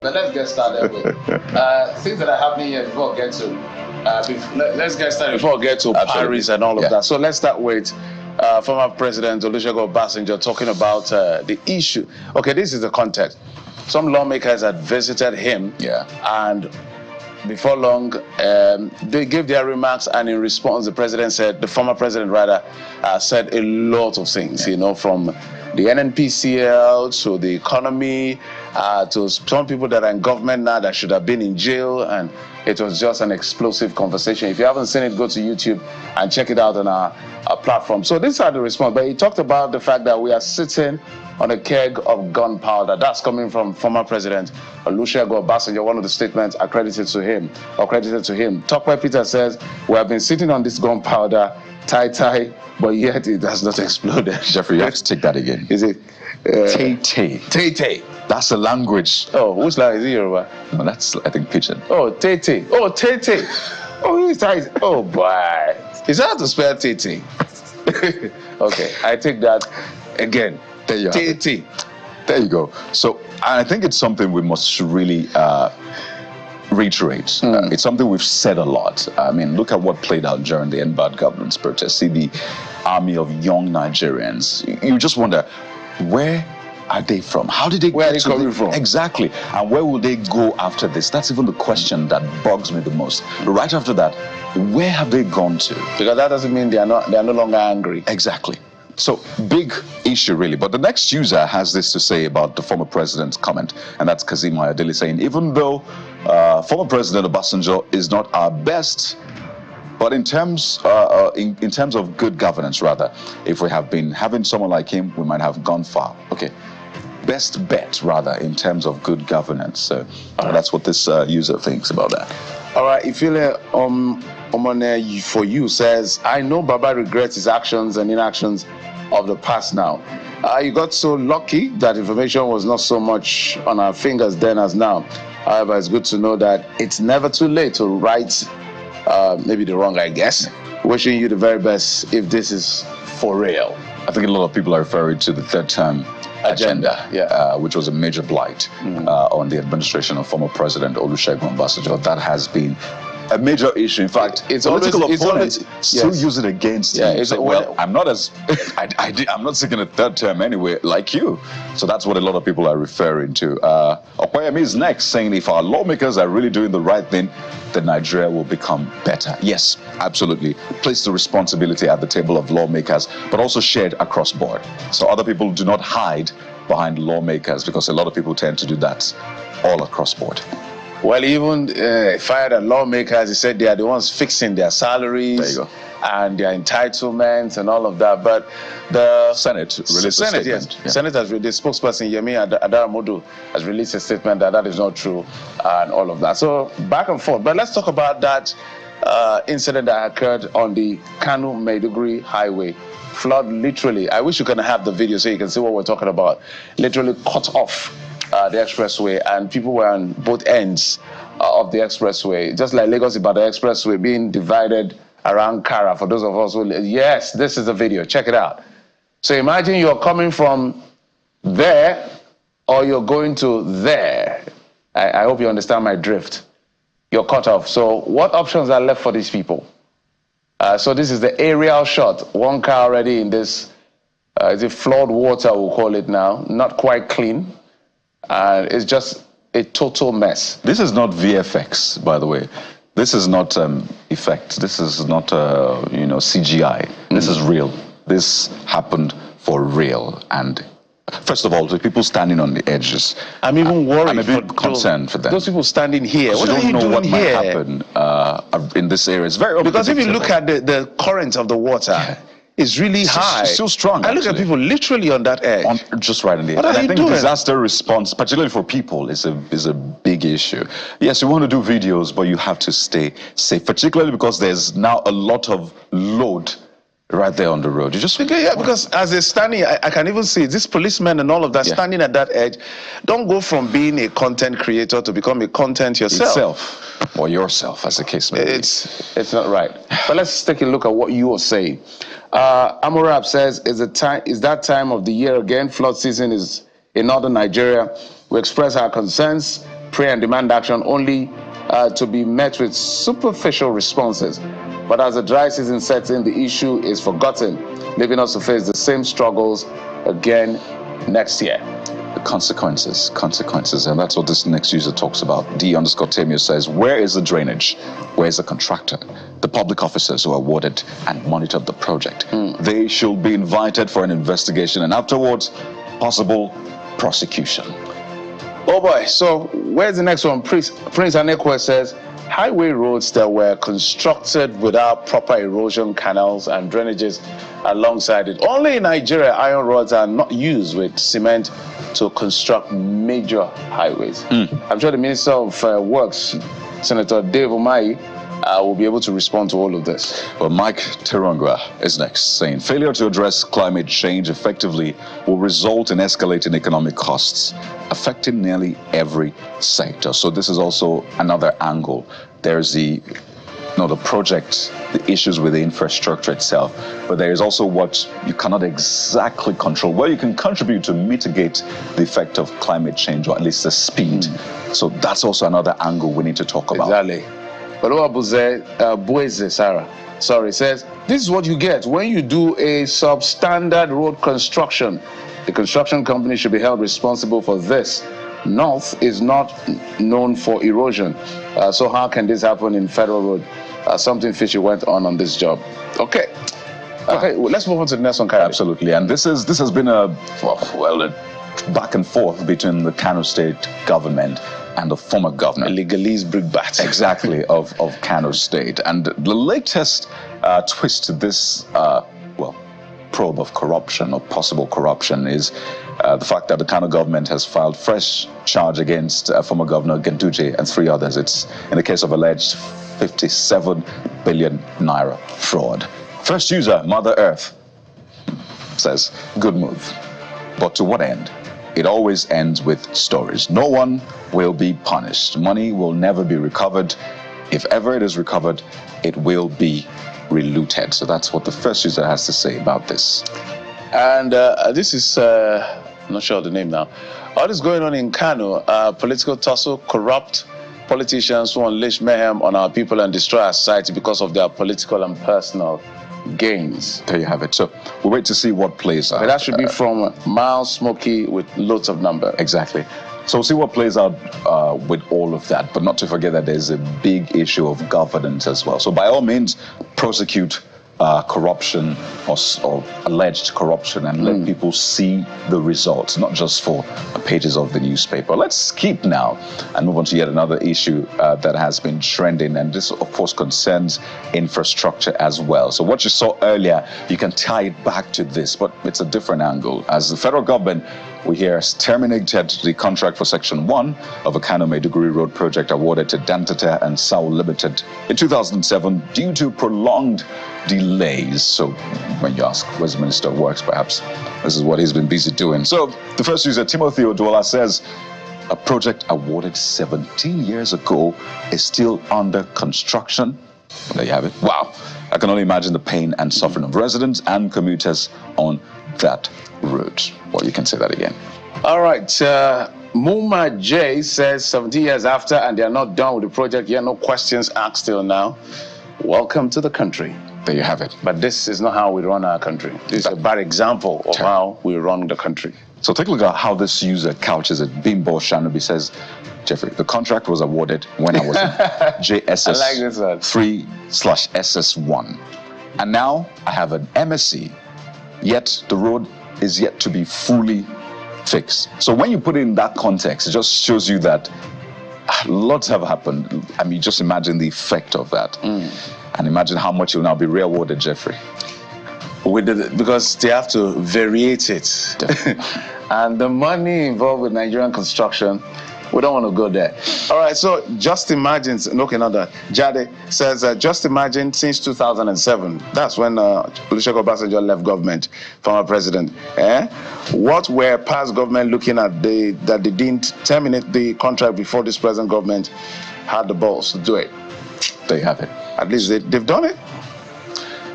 But let's get started with things that are happening here before we get to. Let's get started before we get to Paris and all of that. So let's start with former President Olusegun Obasanjo talking about the issue. Okay, this is the context. Some lawmakers had visited him, and before long, they gave their remarks, and in response, the president said, the former president rather, said a lot of things, you know, from the NNPCL to the economy, to some people that are in government now that should have been in jail, and it was just an explosive conversation. If you haven't seen it, go to YouTube and check it out on our platform. So these are the response, but he talked about the fact that we are sitting on a keg of gunpowder. That's coming from former President Olusegun Obasanjo, one of the statements accredited to him. Tokwe Peter says, we have been sitting on this gunpowder, tie, but yet it has not exploded. Jeffrey, you have to take that again. Is it? Tay. That's the language. Oh, which language is it, Yoruba? No, that's, I think, Pidgin. Oh, Tay. Oh, Tay. Oh, he's tight. Oh, boy. Is that how to spell Tay? Okay, I take that again. There you Tay. There you go. So I think it's something we must really reiterate. It's something we've said a lot. I mean, look at what played out during the End Bad Governance protest. See the army of young Nigerians. You just wonder, where are they from? How did they Where are they coming from? Exactly. And where will they go after this? That's even the question that bugs me the most. But right after that, where have they gone to? Because that doesn't mean they are no longer angry. Exactly. So, big issue, really. But the next user has this to say about the former president's comment, and that's Kazim Ayodele saying, even though former President Obasanjo is not our best, but in terms of good governance, rather, if we have been having someone like him, we might have gone far. Okay. Best bet, rather, in terms of good governance. So that's what this user thinks about that. All right, Ifile Omone for you says, I know Baba regrets his actions and inactions of the past now. You got so lucky that information was not so much on our fingers then as now. However, it's good to know that it's never too late to right maybe the wrong, I guess. Wishing you the very best if this is for real. I think a lot of people are referring to the third term agenda, which was a major blight on the administration of former President Olusegun Obasanjo. That has been a major issue. In fact, it's political always, opponents still use it against him. Say, well, I'm not seeking a third term anyway, like you. So that's what a lot of people are referring to. Okoyemi is next, saying if our lawmakers are really doing the right thing, then Nigeria will become better. Yes, absolutely. Place the responsibility at the table of lawmakers, but also shared across board. So other people do not hide behind lawmakers, because a lot of people tend to do that all across board. Well, even fired at lawmakers, he said they are the ones fixing their salaries. There you go. And their entitlements and all of that. But the Senate released a statement. Yes. Yeah. Senate has the spokesperson Yemi Adaramodu has released a statement that is not true and all of that. So back and forth. But let's talk about that incident that occurred on the Kano Maiduguri highway. Flood literally, I wish you can have the video so you can see what we're talking about, literally cut off the expressway, and people were on both ends of the expressway, just like Lagos Ibadan expressway being divided around Kara. For those of us who, yes, this is the video, check it out. So imagine you're coming from there or you're going to there. I hope you understand my drift. You're cut off. So what options are left for these people? So this is the aerial shot. One car already in this, is it flood water, we'll call it now, not quite clean. It's just a total mess. This is not VFX, by the way. This is not effect. This is not, CGI. This is real. This happened for real. And first of all, the people standing on the edges. I'm even worried. I'm a bit concerned for them. Those people standing here. What are you don't know what doing might here? happen in this area. It's very because if you look at the current of the water, it's really high. It's still strong. I look at people literally on that edge. Just right on the edge. What are you doing? I think disaster response, particularly for people, is a big issue. Yes, you want to do videos, but you have to stay safe, particularly because there's now a lot of load right there on the road. You just because as they're standing, I can even see this policeman and all of that standing at that edge. Don't go from being a content creator to become a content yourself. Or yourself, as the case may be. It's not right. But let's take a look at what you are saying. Amorab says, is that time of the year again? Flood season is in northern Nigeria. We express our concerns pray and demand action only to be met with superficial responses. But as the dry season sets in, the issue is forgotten, leaving us to face the same struggles again next year. The consequences, and that's what this next user talks about. D_Temio says, where is the drainage? Where is the contractor? The public officers who awarded and monitored the project. They should be invited for an investigation and afterwards, possible prosecution. Oh boy, so where's the next one? Prince Anekwe says, highway roads that were constructed without proper erosion canals and drainages alongside it. Only in Nigeria, iron rods are not used with cement to construct major highways. I'm sure the Minister of Works, Senator Dave Umahi, will be able to respond to all of this. Well, Mike Terongwa is next, saying failure to address climate change effectively will result in escalating economic costs, affecting nearly every sector. So this is also another angle. There's the project, the issues with the infrastructure itself, but there is also what you cannot exactly control, where you can contribute to mitigate the effect of climate change, or at least the speed. So that's also another angle we need to talk about. Exactly. But Bueze Sarah, says, this is what you get when you do a substandard road construction. The construction company should be held responsible for this. North is not known for erosion. So how can this happen in Federal Road? Something fishy went on this job. Okay, well, let's move on to the next one, Kyrie. Absolutely, and this has been a back and forth between the Kano State government and the former governor. A legalese brickbat. Exactly, of Kano State. And the latest twist to this, probe of corruption or possible corruption is the fact that the Kano government has filed fresh charge against former Governor Ganduje and 3 others. It's in the case of alleged 57 billion naira fraud. First user, Mother Earth, says, good move. But to what end? It always ends with stories. No one will be punished. Money will never be recovered. If ever it is recovered, it will be relooted. So that's what the first user has to say about this. And this is, I'm not sure of the name now. All this going on in Kano, political tussle, corrupt politicians who unleash mayhem on our people and destroy our society because of their political and personal gains. There you have it. So we'll wait to see what plays out. But that should be from Mild Smoky with loads of number. Exactly. So we'll see what plays out with all of that, but not to forget that there's a big issue of governance as well. So by all means, prosecute corruption or alleged corruption and let people see the results, not just for pages of the newspaper. Let's keep now and move on to yet another issue that has been trending, and this of course concerns infrastructure as well. So what you saw earlier, you can tie it back to this, but it's a different angle. As the federal government, we hear, has terminated the contract for Section 1 of a Kano Maiduguri Road project awarded to Dantata and Sao Limited in 2007 due to prolonged delays. So when you ask, where's the Minister of Works, perhaps this is what he's been busy doing. So the first user, Timothy Oduola, says a project awarded 17 years ago is still under construction. There you have it. Wow. I can only imagine the pain and suffering of residents and commuters on that route. Well, you can say that again. All right. Muma J says 17 years after and they are not done with the project yet. No questions asked till now. Welcome to the country. There you have it. But this is not how we run our country. This is a bad example of how we run the country. So take a look at how this user couches it. Bimbo Shanubi says, Jeffrey, the contract was awarded when I was in JSS 3/SS1. And now I have an MSc, yet the road is yet to be fully fixed. So when you put it in that context, it just shows you that lots have happened. I mean, just imagine the effect of that. And imagine how much you'll now be rewarded, Jeffrey. Because they have to variate it. And the money involved with Nigerian construction, we don't want to go there. All right, so just imagine, Jade says, just imagine since 2007, that's when Olusegun Obasanjo left government, former president. What were past government looking at that they didn't terminate the contract before this present government had the balls to do it? There you have it. At least they've done it.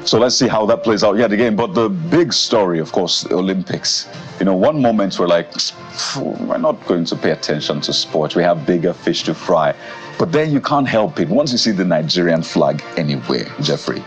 So let's see how that plays out yet again. But the big story, of course, the Olympics. You know, one moment we're like, we're not going to pay attention to sport. We have bigger fish to fry. But then you can't help it. Once you see the Nigerian flag anywhere, Jeffrey,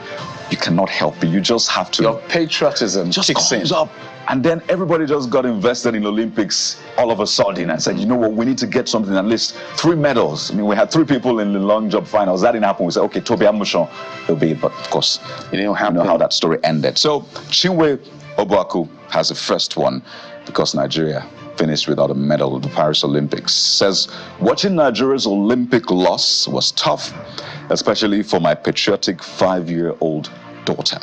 you cannot help it. You just have to. Your patriotism just kicks comes in. Up. And then everybody just got invested in Olympics all of a sudden and said, you know what, we need to get something, at least 3 medals. I mean, we had 3 people in the long jump finals. That didn't happen. We said, okay, Toby Amushon will be, but of course, you know how that story ended. So Chinwe Obuaku has the first one because Nigeria finished without a medal at the Paris Olympics. Says, watching Nigeria's Olympic loss was tough, especially for my patriotic 5-year-old daughter.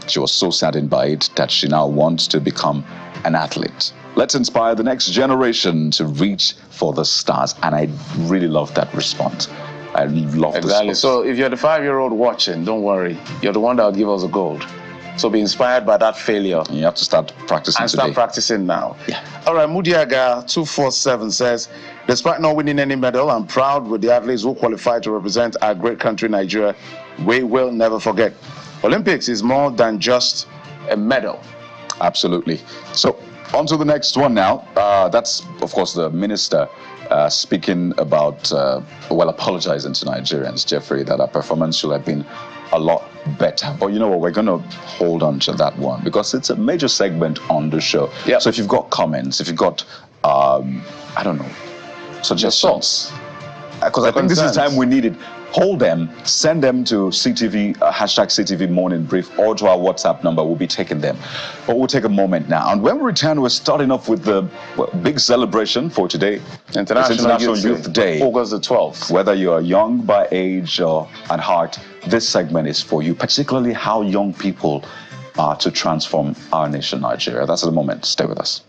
She was so saddened by it that she now wants to become an athlete. Let's inspire the next generation to reach for the stars. And I really love that response. I love this. Exactly. So if you're the 5-year-old watching, don't worry. You're the one that will give us the gold. So be inspired by that failure. You have to start practicing and today. start practicing now. Yeah. All right, Mudiaga 247 says, despite not winning any medal, I'm proud with the athletes who qualified to represent our great country, Nigeria. We will never forget. Olympics is more than just a medal. Absolutely. So on to the next one now. That's, of course, the minister speaking about, apologizing to Nigerians, Jeffrey, that our performance should have been a lot better. But you know what, we're going to hold on to that one because it's a major segment on the show. Yep. So if you've got comments, if you've got, I don't know, suggestions, because I think this is the time we need it. Hold them, send them to CTV, hashtag CTV Morning Brief, or to our WhatsApp number. We'll be taking them. But we'll take a moment now. And when we return, we're starting off with the big celebration for today. International Youth Day. August the 12th. Whether you're young by age or at heart, this segment is for you, particularly how young people are to transform our nation, Nigeria. That's the moment. Stay with us.